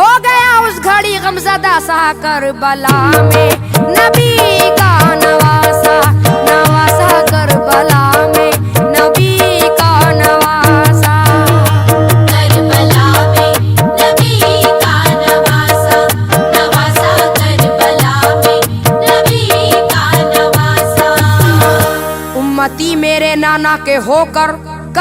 ہو گیا اس گھڑی غمزدہ سا کربلا میں نبی کا نواسا نواسا کربلا میں نبی کا نواسا کربلا میں نبی کا نواسا نواسا کربلا میں نبی کا نواسا امتی میرے نانا کے ہو کر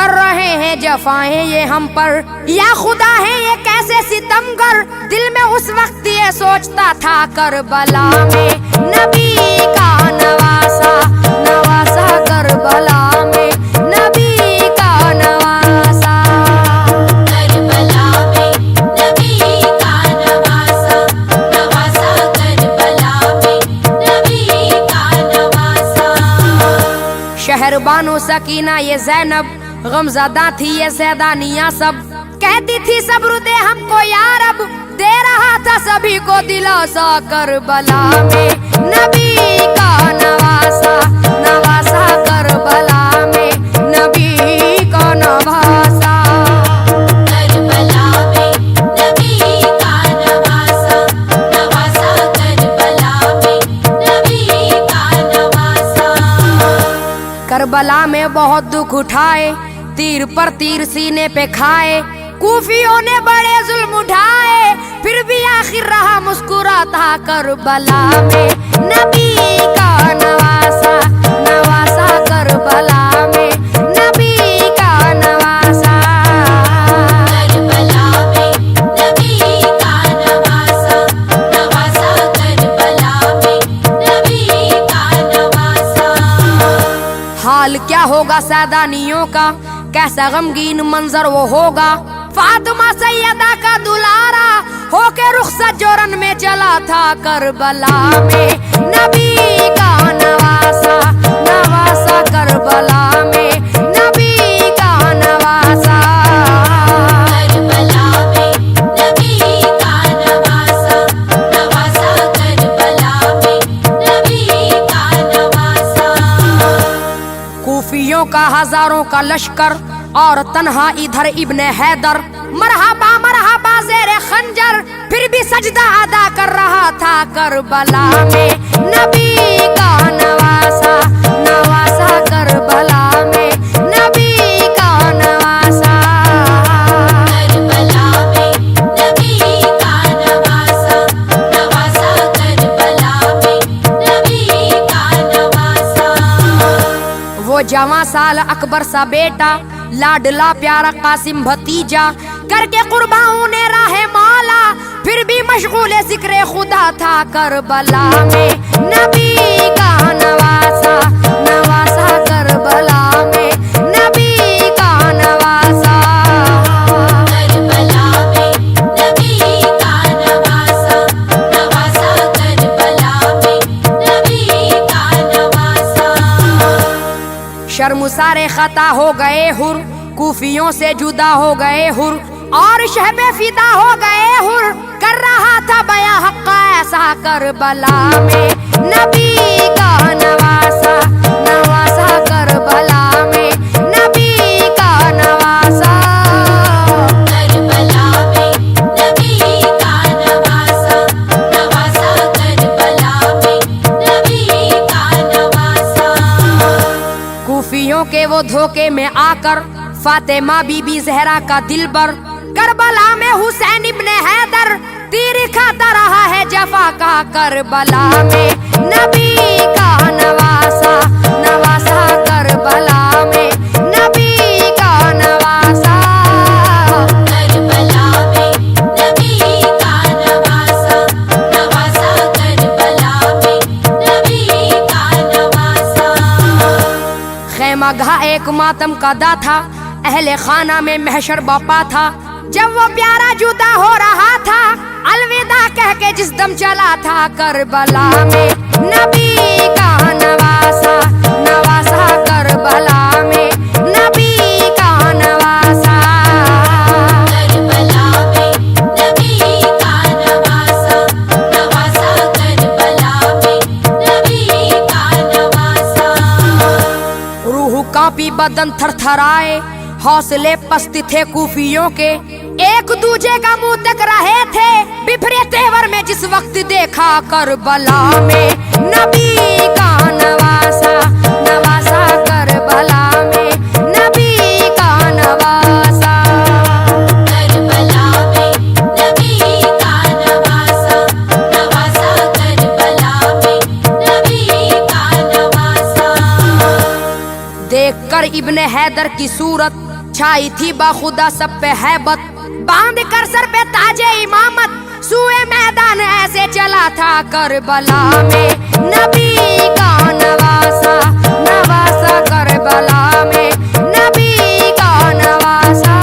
رہے ہیں جفائیں یہ ہم پر یا خدا ہے یہ کیسے ستمگر دل میں اس وقت یہ سوچتا تھا کربلا میں نبی کا نواسا نواسا کربلا میں نبی کا نواسا کربلا میں نبی کا نواسا نواسا کربلا میں نبی کا نواسا شہر بانو سکینہ یہ زینب غمزدہ تھی یہ زیدانیاں سب کہتی تھی صبر دے ہم کو یا رب دے رہا تھا سبھی کو دلاسا کربلا میں نبی کا نواسا نواسا کربلا میں نبی کا نواسا کربلا میں نبی کا نواسا نواسا کربلا میں نبی کا نواسا کربلا میں بہت دکھ اٹھائے تیر پر تیر سینے پہ کھائے کوفیوں نے بڑے ظلم اٹھائے پھر بھی آخر رہا مسکراتا کربلا میں نبی کا نواسا نواسا کربلا میں نبی کا نواسا کربلا میں نبی کا نواسا نواسا کربلا میں نبی کا نواسا حال کیا ہوگا سیدانیوں کا کیسا غمگین منظر وہ ہوگا فاطمہ سیدہ کا دلارا ہو کے رخصت جورن میں چلا تھا کربلا میں نبی کا نواسا نواسا کربلا میں نبی کا نواسا کربلا میں نبی کا نواسا نواسا کربلا میں نبی کا نواسا کوفیوں کا ہزاروں کا لشکر اور تنہا ادھر ابن حیدر مرحبا مرحبا زیر خنجر پھر بھی سجدہ ادا کر رہا تھا کربلا میں نبی کا نواسا نواسا کربلا میں نبی کا نواسا کربلا میں نبی کا نواسا نواسا کربلا میں نبی کا نواسا وہ جواں سال اکبر سا بیٹا لاڈلا پیارا قاسم بھتیجا کر کے قرباؤں نے راہ مولا پھر بھی مشغول ذکر خدا تھا کربلا میں نبی کا نواسا نواسا کربلا میں نبی کا نواسا کربلا میں نبی کا نواسا نواسا کربلا میں نبی کا نواسا شرمسارے خطا ہو گئے ہر کوفیوں سے جدا ہو گئے ہر اور شہب فدا ہو گئے ہر کر رہا تھا بیاں حق ایسا کربلا میں نبی کا نواسا نواسا کربلا میں نبی کا نواسا کربلا میں نبی کا نواسا نواسا کربلا میں نبی کا نواسا کوفیوں کے وہ دھوکے میں آ کر فاطمہ بی بی زہرا کا دل بر کربلا میں حسین ابن حیدر تیر کھاتا رہا ہے جفا کا کربلا میں نبی کا نواسا نواسا کربلا میں نبی کا نواسا کربلا میں نبی کا نواسا نواسا کربلا میں نبی کا نواسا خیمہ گاہ ایک ماتم کا دا تھا اہل خانہ میں محشر باپا تھا جب وہ پیارا جدا ہو رہا تھا الوداع کہہ کے جس دم چلا تھا کربلا میں نبی کا نواسا نواسا کربلا میں نبی کا نواسا کربلا میں نبی کا نواسا نواسا کربلا میں نبی کا نواسا روح کانپی بدن تھر تھرائے حوصلے پست تھے کوفیوں کے ایک دوجے کا منہ تک رہے تھے بفرے تیور میں جس وقت دیکھا کربلا میں نبی کا نواسا نواسا کربلا میں نبی کا نواسا کربلا میں نبی کا نواسا نواسا کربلا میں نبی کا نواسا دیکھ کر ابن حیدر کی صورت چھائی تھی باخدا سب پہ ہیبت باندھ کر سر پہ تاج امامت سوئے میدان ایسے چلا تھا کربلا میں نبی کا نواسا نواسا کربلا میں نبی کا نواسا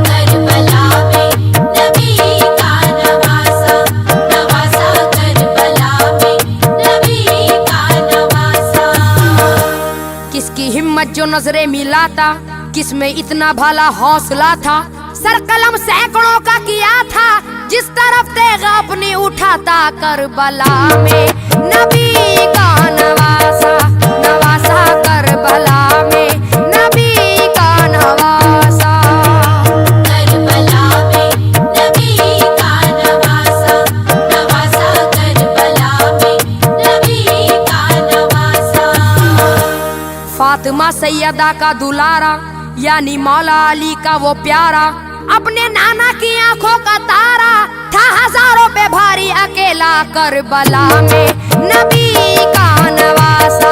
کربلا میں نبی کا نواسا نواسا کربلا میں نبی کا نواسا کس کی ہمت جو نظریں ملاتا کس میں اتنا بھلا حوصلہ تھا سر قلم سینکڑوں کا کیا تھا جس طرف تیغ اپنی اٹھاتا کربلا میں نبی کا نواسا نواسا کربلا میں نبی کا نواسا کربلا میں نبی کا نواسا نواسا کربلا میں نبی کا نواسا فاطمہ سیدہ کا دلارا یعنی مولا علی کا وہ پیارا اپنے نانا کی آنکھوں کا تارا تھا ہزاروں پہ بھاری اکیلا کربلا میں نبی کا نواسا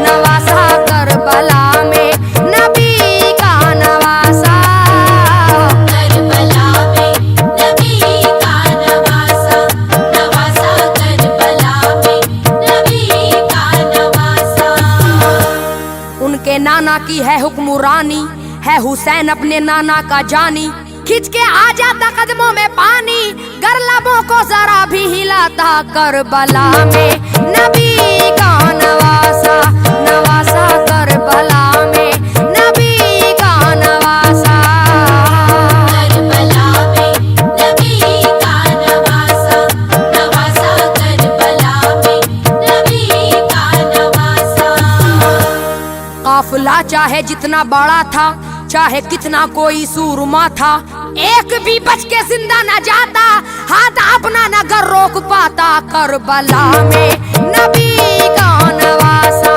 نواسا کربلا میں نبی کا نواسا کربلا میں نبی کا نواسا نواسا کربلا میں نبی کا نواسا ان کے نانا کی ہے حکمرانی ہے حسین اپنے نانا کا جانی کھچ کے آ جاتا قدموں میں پانی گر لبوں کو ذرا بھی ہلاتا کربلا میں نبی کا نواسا نواسا کربلا میں نبی کا نواسا کربلا میں نبی کا نواسا نواسا کربلا میں نبی کا نواسا قافلہ چاہے جتنا بڑا تھا چاہے کتنا کوئی سورما تھا ایک بھی بچ کے زندہ نہ جاتا ہاتھ اپنا نہ گھر روک پاتا کربلا میں نبی کا نواسا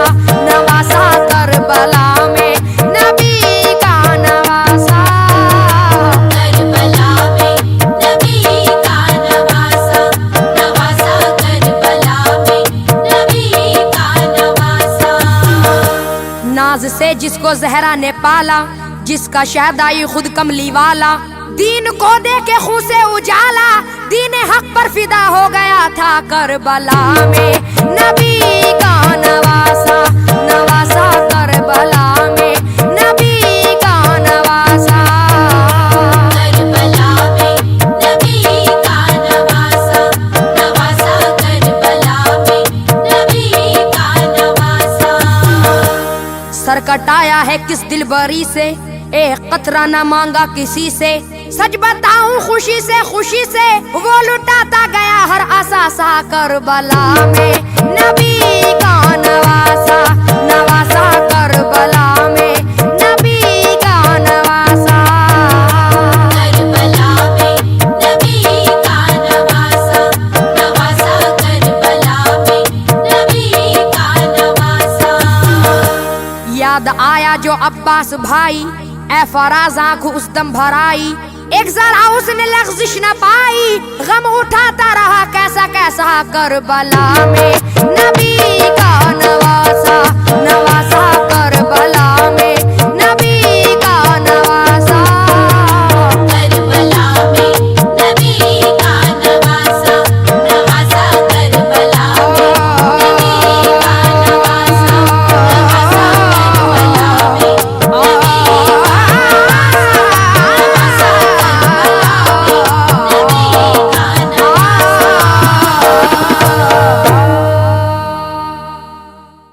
نواسا کربلا میں نبی کا نواسا کربلا میں نبی کا نواسا نواسا کربلا میں نبی کا نواسا ناز سے جس کو زہرا نے پالا جس کا شہدائی خود کملی والا دین کو دے کے خون سے اجالا دین حق پر فدا ہو گیا تھا کربلا میں نبی کا نواسا نواسا کربلا میں نبی کا نواسا کربلا میں نبی کا نواسا نواسا کربلا میں نبی کا نواسا سر کٹایا ہے کس دل بری سے ایک قطرہ نہ مانگا کسی سے سچ بتاؤں خوشی سے وہ لٹاتا گیا ہر اثاثہ کربلا میں نبی کا نواسا نواسا کربلا میں نبی کا نواسا کربلا میں نبی کا نواسا نواسا کربلا میں نبی کا نواسا یاد آیا جو عباس بھائی اے فراز آنکھ اس دم بھرائی ایک ذرا اس نے لغزش نہ پائی غم اٹھاتا رہا کیسا کیسا کربلا میں نبی کا نواسا